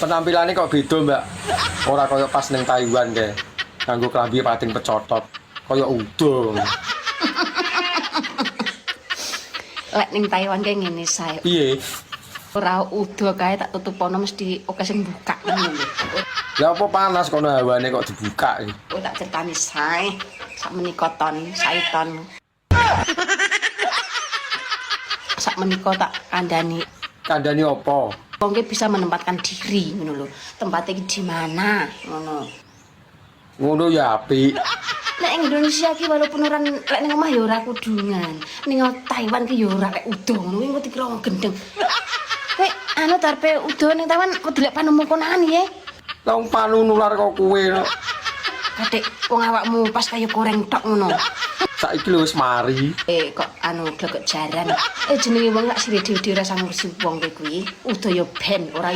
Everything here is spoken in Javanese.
Penampilannya kok beda, Mbak. Ora kaya pas ning Taiwan kae. Nganggo klambi pating pecotot. Kaya udang. Lek ning Taiwan kae ngene sae. Piye? Ora udo kae tak tutupono mesti oke sing buka ngono lho. Ya apa panas kono hawane kok dibuka iki. Oh tak critani sae. Sak menika ton, saiton. Sak menika tak kandhani. Kandhani apa? Wong ki bisa menempatkan diri ngono lho. Tempatnya iki di mana ngono. Ngono ya apik. Nek ing Indonesia ki walaupun ora lek ning omah ya ora kudungan. Ning Taiwan ki ya ora lek udo ngono kuwi engko dikira gendeng. Kowe anu tarpe udo ning Taiwan kok delek panemu konane ya. Lah wong panu nular kok kowe. Kadek wong awakmu pas kaya goreng tok ngono. Saiki lho wis mari. Kok anu gleket jaran. Jenenge wong lak sire dhewe ora sang ngurusi wong kuwi. Udo ya ben ora